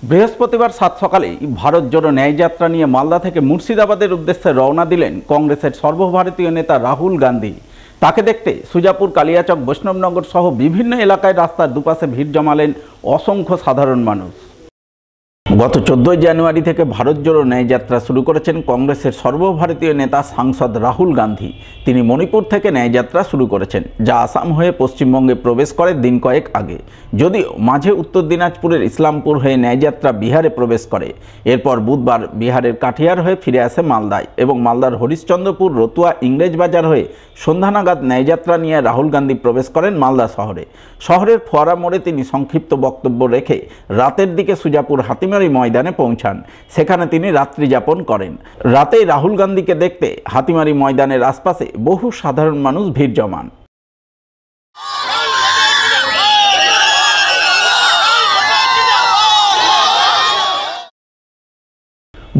বৃহস্পতিবার সাত সকালেই ভারত জোড়ো ন্যায়যাত্রা নিয়ে মালদা থেকে মুর্শিদাবাদের উদ্দেশ্যে রওনা দিলেন কংগ্রেসের সর্বভারতীয় নেতা রাহুল গান্ধী। তাকে দেখতে সুজাপুর, কালিয়াচক, বৈষ্ণবনগর সহ বিভিন্ন এলাকায় রাস্তার দুপাশে ভিড় জমালেন অসংখ্য সাধারণ মানুষ। গত 14 জানুয়ারি থেকে ভারত জোড়ো ন্যায়যাত্রা শুরু করেছেন কংগ্রেসের সর্বভারতীয় নেতা সাংসদ রাহুল গান্ধী। তিনি মণিপুর থেকে ন্যায়যাত্রা শুরু করেছেন, যা আসাম হয়ে পশ্চিমবঙ্গে প্রবেশ করে দিন কয়েক আগে। যদিও মাঝে উত্তর দিনাজপুরের ইসলামপুর হয়ে ন্যায়যাত্রা বিহারে প্রবেশ করে। এরপর বুধবার বিহারের কাঠিয়ার হয়ে ফিরে আসে মালদায় এবং মালদার হরিশ্চন্দ্রপুর, রতুয়া, ইংরেজবাজার হয়ে সন্ধ্যা নাগাদ ন্যায়যাত্রা নিয়ে রাহুল গান্ধী প্রবেশ করেন মালদা শহরে। শহরের ফোয়ারা মোড়ে তিনি সংক্ষিপ্ত বক্তব্য রেখে রাতের দিকে সুজাপুর হাতিমারি ময়দানে পৌঁছান। সেখানে তিনি রাত্রি যাপন করেন। রাতেই রাহুল গান্ধীকে দেখতে হাতিমারি ময়দানের আশপাশে বহু সাধারণ মানুষ ভিড় জমান।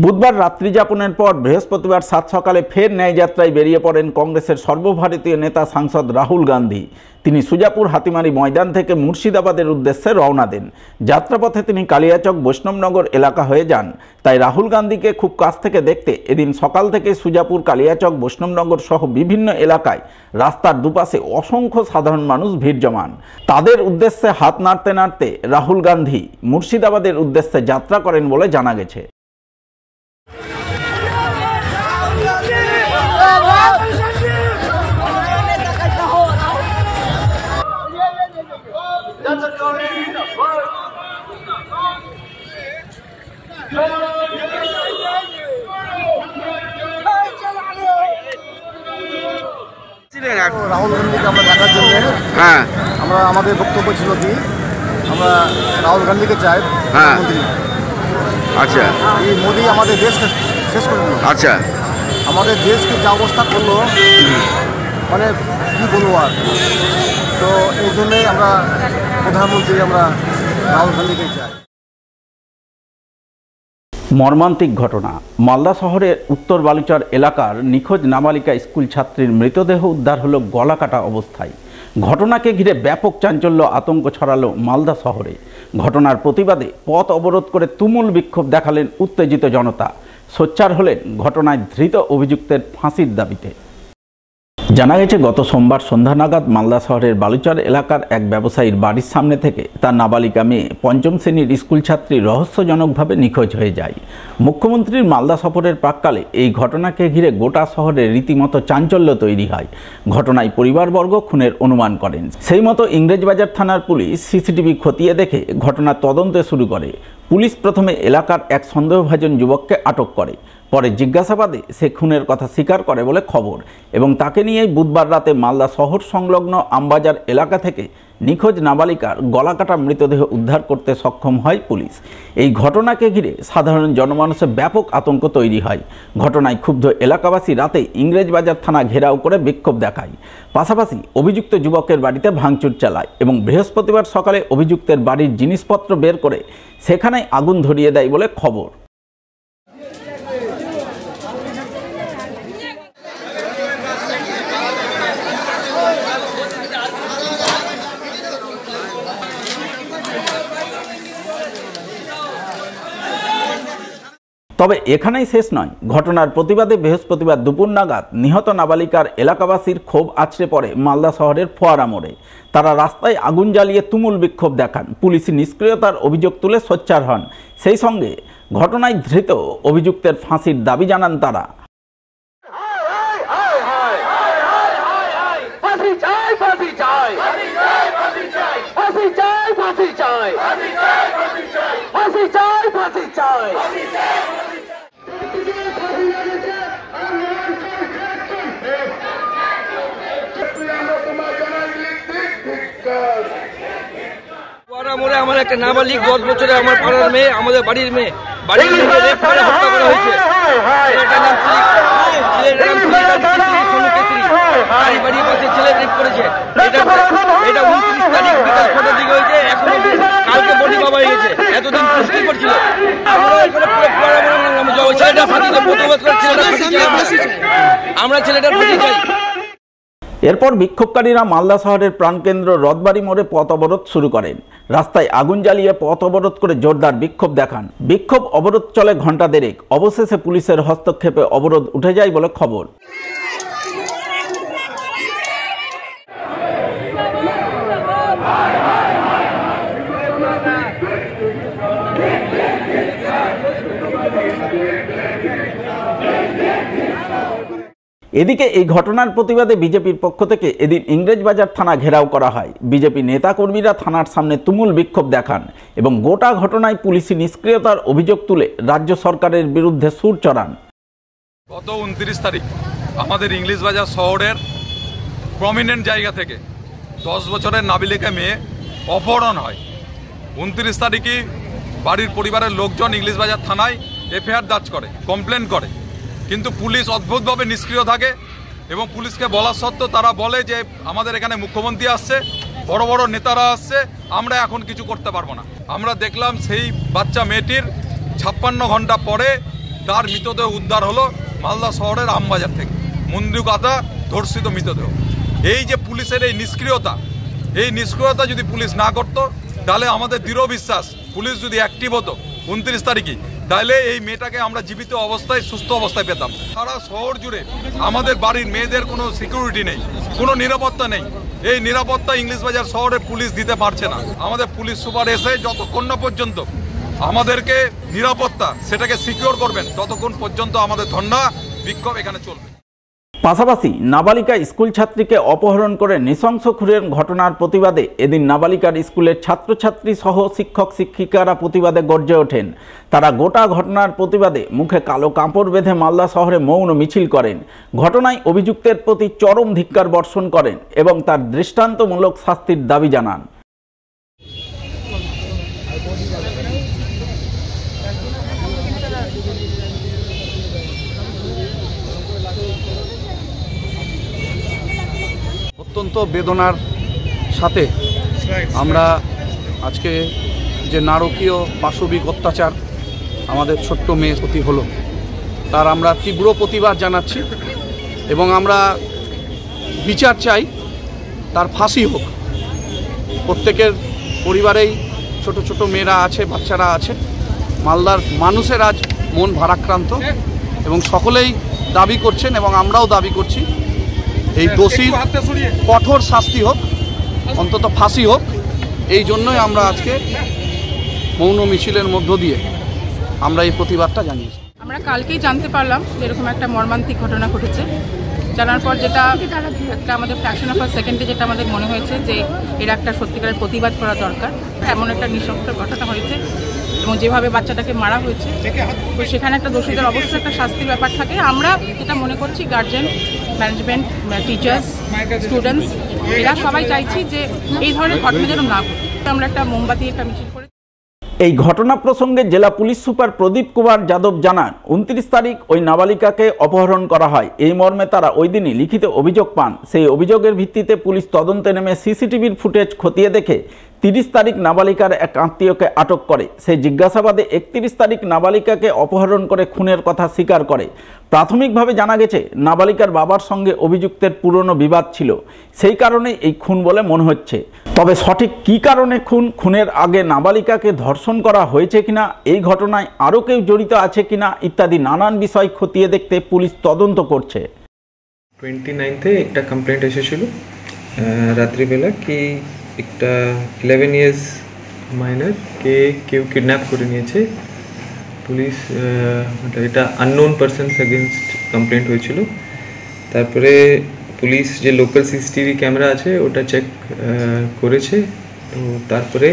বুধবার রাত্রি যাপনের পর বৃহস্পতিবার সাত সকালে ফের ন্যায়যাত্রায় বেরিয়ে পড়েন কংগ্রেসের সর্বভারতীয় নেতা সাংসদ রাহুল গান্ধী। তিনি সুজাপুর হাতিমারি ময়দান থেকে মুর্শিদাবাদের উদ্দেশ্যে রওনা দেন। যাত্রাপথে তিনি কালিয়াচক, বৈষ্ণবনগর এলাকা হয়ে যান। তাই রাহুল গান্ধীকে খুব কাছ থেকে দেখতে এদিন সকাল থেকে সুজাপুর, কালিয়াচক, বৈষ্ণবনগর সহ বিভিন্ন এলাকায় রাস্তার দুপাশে অসংখ্য সাধারণ মানুষ ভিড় জমান। তাদের উদ্দেশ্যে হাত নাড়তে নাড়তে রাহুল গান্ধী মুর্শিদাবাদের উদ্দেশ্যে যাত্রা করেন বলে জানা গেছে। রাহুল গান্ধীকে আমরা দেখার জন্য আমরা আমাদের বক্তব্য ছিল কি আমরা রাহুল গান্ধীকে চাই প্রধানমন্ত্রী। আচ্ছা, এই মোদি আমাদের দেশকে শেষ করে দিল। আচ্ছা, আমাদের দেশকে যা অবস্থা করলো মানে কী বলবো আর। তো এই জন্যই আমরা প্রধানমন্ত্রী আমরা রাহুল গান্ধীকে চাই। মর্মান্তিক ঘটনা। মালদা শহরের উত্তর বালুচর এলাকার নিখোঁজ নাবালিকা স্কুল ছাত্রীর মৃতদেহ উদ্ধার হলো গলাকাটা অবস্থায়। ঘটনাকে ঘিরে ব্যাপক চাঞ্চল্য, আতঙ্ক ছড়ালো মালদা শহরে। ঘটনার প্রতিবাদে পথ অবরোধ করে তুমুল বিক্ষোভ দেখালেন উত্তেজিত জনতা। সোচ্চার হলেন ঘটনায় ধৃত অভিযুক্তের ফাঁসির দাবিতে। জানা গেছে, গত সোমবার সন্ধ্যা নাগাদ মালদা শহরের বালুচর এলাকার এক ব্যবসায়ীর বাড়ির সামনে থেকে তার নাবালিকা মেয়ে পঞ্চম শ্রেণীর স্কুল ছাত্রী রহস্যজনকভাবে নিখোঁজ হয়ে যায়। মুখ্যমন্ত্রীর মালদা সফরের প্রাক্কালে এই ঘটনাকে ঘিরে গোটা শহরে রীতিমতো চাঞ্চল্য তৈরি হয়। ঘটনায় পরিবারবর্গ খুনের অনুমান করেন। সেই মতো ইংরেজবাজার থানার পুলিশ সিসিটিভি খতিয়ে দেখে ঘটনার তদন্ত শুরু করে। পুলিশ প্রথমে এলাকার এক সন্দেহভাজন যুবককে আটক করে। পরে জিজ্ঞাসাবাদে সে খুনের কথা স্বীকার করে বলে খবর এবং তাকে নিয়েই বুধবার রাতে মালদা শহর সংলগ্ন আমবাজার এলাকা থেকে নিখোঁজ নাবালিকার গলাকাটা মৃতদেহ উদ্ধার করতে সক্ষম হয় পুলিশ। এই ঘটনাকে ঘিরে সাধারণ জনমানুষে ব্যাপক আতঙ্ক তৈরি হয়। ঘটনায় ক্ষুব্ধ এলাকাবাসী রাতে ইংরেজবাজার থানা ঘেরাও করে বিক্ষোভ দেখায়। পাশাপাশি অভিযুক্ত যুবকের বাড়িতে ভাঙচুর চালায় এবং বৃহস্পতিবার সকালে অভিযুক্তের বাড়ির জিনিসপত্র বের করে সেখানেই আগুন ধরিয়ে দেয় বলে খবর। তবে এখানেই শেষ নয়। ঘটনার প্রতিবাদে বৃহস্পতিবার দুপুর নাগাদ নিহত নাবালিকার এলাকাবাসীর ক্ষোভ আছড়ে পড়ে মালদা শহরের ফোয়ারা মোড়ে। তারা রাস্তায় আগুন জ্বালিয়ে তুমুল বিক্ষোভ দেখান। পুলিশি নিষ্ক্রিয়তার অভিযোগ তুলে সোচ্চার হন। সেই সঙ্গে ঘটনায় ধৃত অভিযুক্তের ফাঁসির দাবি জানান তারা। মোড়ে আমার একটা নাবালিক 10 বছরের আমার পাড়ার মেয়ে, আমাদের বাড়ির মেয়ে, বাড়ির মেয়েকে রেপ করে হত্যা করা হয়েছে। ছেলেটার নাম বাড়ির পাশে ছেলে রেপ করেছে। এটা 29 তারিখ বিকাল 6টার দিকে হয়েছে। এখনো কালকে বডি পাওয়া গেছে। এতদিন পুষ্টি করছিল। আমরা এখানে ছেলেটা ফাঁসিতে প্রতিবাদ করে আমরা ছেলেটার ফাঁসি চাই। এরপর বিক্ষোভকারীরা মালদা শহরের প্রাণকেন্দ্র রথবাড়ি মোড়ে পথ অবরোধ শুরু করেন। রাস্তায় আগুন জ্বালিয়ে পথ অবরোধ করে জোরদার বিক্ষোভ দেখান। বিক্ষোভ অবরোধ চলে ঘণ্টা দেড়েক। অবশেষে পুলিশের হস্তক্ষেপে অবরোধ উঠে যায় বলে খবর। এদিকে এই ঘটনার প্রতিবাদে বিজেপির পক্ষ থেকে এদিন ইংরেজবাজার থানা ঘেরাও করা হয়। বিজেপি নেতাকর্মীরা থানার সামনে তুমুল বিক্ষোভ দেখান এবং গোটা ঘটনায় পুলিশি নিষ্ক্রিয়তার অভিযোগ তুলে রাজ্য সরকারের বিরুদ্ধে সুর চড়ান। গত 29 তারিখ আমাদের ইংলিশবাজার শহরের প্রমিনেন্ট জায়গা থেকে 10 বছরের নাবালিকা মেয়ে অপহরণ হয়। 29 তারিখে বাড়ির পরিবারের লোকজন ইংলিশবাজার থানায় এফআইআর দার্জ করে, কমপ্লেন করে, কিন্তু পুলিশ অদ্ভুতভাবে নিষ্ক্রিয় থাকে এবং পুলিশকে বলা সত্ত্বেও তারা বলে যে আমাদের এখানে মুখ্যমন্ত্রী আসছে, বড় বড় নেতারা আসছে, আমরা এখন কিছু করতে পারবো না। আমরা দেখলাম সেই বাচ্চা মেয়েটির 56 ঘন্টা পরে তার মৃতদেহ উদ্ধার হলো মালদা শহরের আমবাজার থেকে, মন্দিরকাতা ধর্ষিত মৃতদেহ। এই যে পুলিশের এই নিষ্ক্রিয়তা যদি পুলিশ না করতো তাহলে আমাদের দৃঢ় বিশ্বাস পুলিশ যদি অ্যাক্টিভ হতো 29 তারিখে, তাহলে এই মেয়েটাকে আমরা জীবিত অবস্থায় সুস্থ অবস্থায় পেতাম। সারা শহর জুড়ে আমাদের বাড়ির মেয়েদের কোনো সিকিউরিটি নেই, কোনো নিরাপত্তা নেই। এই নিরাপত্তা ইংলিশবাজার শহরে পুলিশ দিতে পারছে না। আমাদের পুলিশ সুপার এসে যতক্ষণ না পর্যন্ত আমাদেরকে নিরাপত্তা সেটাকে সিকিউর করবেন ততক্ষণ পর্যন্ত আমাদের ধর্ণা বিক্ষোভ এখানে চলবে। পাশাপাশি নাবালিকা স্কুল ছাত্রীকে অপহরণ করে নৃশংস খুনের ঘটনার প্রতিবাদে এদিন নাবালিকার স্কুলের ছাত্রছাত্রী সহ শিক্ষক শিক্ষিকারা প্রতিবাদে গর্জে ওঠেন। তারা গোটা ঘটনার প্রতিবাদে মুখে কালো কাপড় বেঁধে মালদা শহরে মৌন মিছিল করেন। ঘটনায় অভিযুক্তের প্রতি চরম ধিক্কার বর্ষণ করেন এবং তার দৃষ্টান্তমূলক শাস্তির দাবি জানান। অত্যন্ত বেদনার সাথে আমরা আজকে যে নারকীয় পাশবিক অত্যাচার আমাদের ছোট্ট মেয়ে প্রতি হলো তার আমরা তীব্র প্রতিবাদ জানাচ্ছি এবং আমরা বিচার চাই, তার ফাঁসি হোক। প্রত্যেকের পরিবারেই ছোট ছোট মেয়েরা আছে, বাচ্চারা আছে। মালদার মানুষের আজ মন ভারাক্রান্ত এবং সকলেই দাবি করছেন এবং আমরাও দাবি করছি এই দোষীর কঠোর শাস্তি হোক, অন্তত ফাঁসি হোক। এই জন্যই আমরা আজকে মৌন মিছিলের মধ্য দিয়ে আমরা এই প্রতিবাদটা জানিয়েছি। আমরা কালকেই জানতে পারলাম যে এরকম একটা মর্মান্তিক ঘটনা ঘটেছে। জানার পর যেটা একটা আমাদের ফ্র্যাকশন অফ আ সেকেন্ডে যেটা আমাদের মনে হয়েছে যে এর একটা সত্যিকারের প্রতিবাদ করা দরকার। এমন একটা নৃশংস ঘটনা হয়েছে এবং যেভাবে বাচ্চাটাকে মারা হয়েছে, তো সেখানে একটা দোষীদের অবশ্যই একটা শাস্তির ব্যাপার থাকে। আমরা যেটা মনে করছি গার্জেন, ম্যানেজমেন্ট, টিচার্স, স্টুডেন্টস এরা সবাই চাইছি যে এই ধরনের ঘটনা যেন না ঘটে। আমরা একটা মোমবাতি একটা মিছিল করে এই ঘটনা প্রসঙ্গে জেলা পুলিশ সুপার প্রদীপ কুমার যাদব জানান, 29 তারিখ ওই নাবালিকাকে অপহরণ করা হয়। এই মর্মে তারা ওই দিনই লিখিত অভিযোগ পান। সেই অভিযোগের ভিত্তিতে পুলিশ তদন্তে নেমে সিসিটিভির ফুটেজ খতিয়ে দেখে 30 তারিখ নাবালিকার এক আত্মীয়কে আটক করে। সেই জিজ্ঞাসাবাদে 31 তারিখ নাবালিকাকে অপহরণ করে খুনের কথা স্বীকার করে। প্রাথমিকভাবে জানা গেছে নাবালিকার বাবার সঙ্গে অভিযুক্তের পুরনো বিবাদ ছিল, সেই কারণে এই খুন বলে মনে হচ্ছে। তবে সঠিক কী কারণে খুনের আগে নাবালিকাকে ধর্ষণ করা হয়েছে কিনা, এই ঘটনায় আরও কেউ জড়িত আছে কিনা ইত্যাদি নানান বিষয় খতিয়ে দেখতে পুলিশ তদন্ত করছে। 29-এ একটা কমপ্লেন্ট এসেছিল রাত্রিবেলা কি একটা 11 ইয়ার্স মাইনরকে কেউ কিডন্যাপ করে নিয়েছে। পুলিশ এটা আননোন পারসনস এগেনস্ট কমপ্লেন্ট হয়েছিল। তারপরে পুলিশ যে লোকাল সিসিটিভি ক্যামেরা আছে ওটা চেক করেছে। তো তারপরে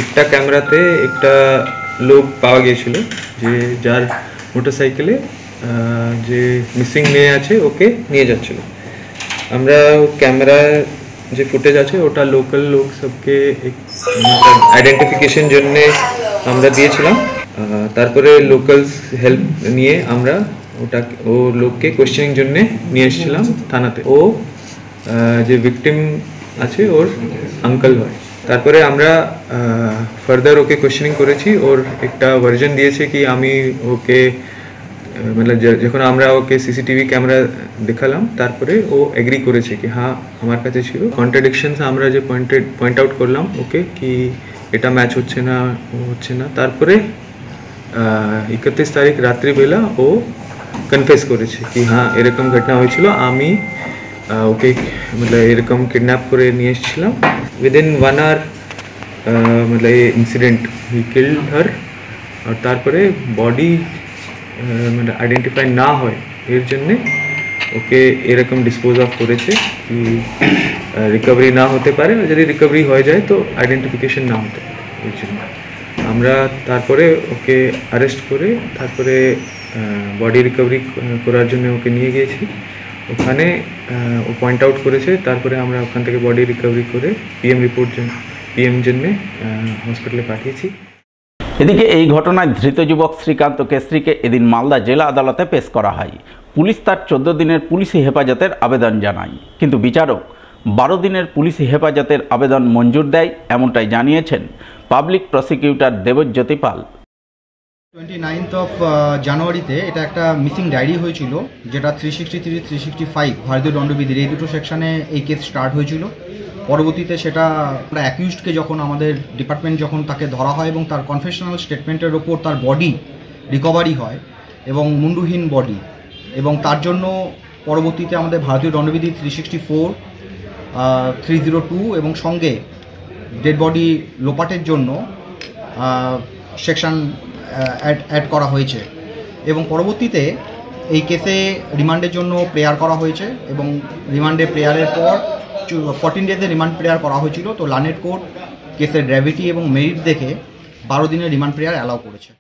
একটা ক্যামেরাতে একটা লোক পাওয়া গিয়েছিল যে যার মোটরসাইকেলে যে মিসিং মেয়ে আছে ওকে নিয়ে যাচ্ছিল। আমরা ক্যামেরা যে ফুটেজ আছে ওটা লোকাল লোক সবকে আইডেন্টিফিকেশন জন্য আমরা দিয়েছিলাম। তারপরে লোকালস হেল্প নিয়ে আমরা ও লোককে কোয়েশ্চেনিং জন্য নিয়ে এসেছিলাম থানাতে। ও যে ভিকটিম আছে ওর আঙ্কেল হয়। তারপরে আমরা ফার্দার ওকে কোয়েশ্চেনিং করেছি। ওর একটা ভার্জন দিয়েছে কি আমি ওকে मतलब যখন আমরা ওকে সিসিটিভি ক্যামেরা দেখালাম তারপরে ও এগ্রি করেছে কি হ্যাঁ আমার কাছে ছিল। কন্ট্রাডিকশনস আমরা যে পয়েন্ট আউট করলাম ওকে কি এটা ম্যাচ হচ্ছে না তারপরে 31 তারিখ রাত্রিবেলা ও কনফেস করেছে কি হ্যাঁ এরকম ঘটনা হয়েছিল, আমি ওকে मतलब এরকম কিডন্যাপ করে নিয়ে এসেছিলাম। উইদিন 1 hour मतलब ये इंसिडेंट ही किल्ड हर और তারপরে বডি मतलब আইডেন্টিফাই না হয় এর জন্য ওকে এরকম ডিসপোজ অফ করেছে কি রিকভারি না হতে পারে, যদি রিকভারি হয়ে যায় তো আইডেন্টিফিকেশন না হতে পারে। এর জন্য আমরা তারপরে ওকে অ্যারেস্ট করে তারপরে বডি রিকভারি করার জন্য ওকে নিয়ে গিয়েছি। ওখানে ও পয়েন্ট আউট করেছে, তারপরে আমরা ওখান থেকে বডি রিকভারি করে পিএম জন্য হসপিটালে পাঠিয়েছি। এদিকে এই ঘটনায় ধৃত যুবক শ্রীকান্ত কেশরীকে এদিন মালদা জেলা আদালতে পেশ করা হয়। পুলিশ তার 14 দিনের পুলিশি হেফাজতের আবেদন জানায়, কিন্তু বিচারক 12 দিনের পুলিশি হেফাজতের আবেদন মঞ্জুর দেয়, এমনটাই জানিয়েছেন পাবলিক প্রসিকিউটর দেবজ্যোতি পাল। 29 জানুয়ারিতে এটা একটা মিসিং ডায়েরি হয়েছিল, যেটা 363, 365 ভারতীয় দণ্ডবিধির এই দুটো সেকশনে এই কেস স্টার্ট হয়েছিল। পরবর্তীতে সেটা অ্যাকিউজডকে যখন আমাদের ডিপার্টমেন্ট যখন তাকে ধরা হয় এবং তার কনফেশনাল স্টেটমেন্টের ওপর তার বডি রিকভারি হয় এবং মুন্ডুহীন বডি, এবং তার জন্য পরবর্তীতে আমাদের ভারতীয় দণ্ডবিধি 364, 302 এবং সঙ্গে ডেড বডি লোপাটের জন্য সেকশন অ্যাড করা হয়েছে। এবং পরবর্তীতে এই কেসে রিমান্ডের জন্য প্রেয়ার করা হয়েছে এবং রিমান্ডে প্রেয়ারের পর 14 ডেজের রিমান্ড প্রেয়ার করা হয়েছিল। তো লার্নেড কোর্ট কেসের গ্র্যাভিটি এবং মেরিট দেখে 12 দিনের রিমান্ড প্রেয়ার অ্যালাউ করেছে।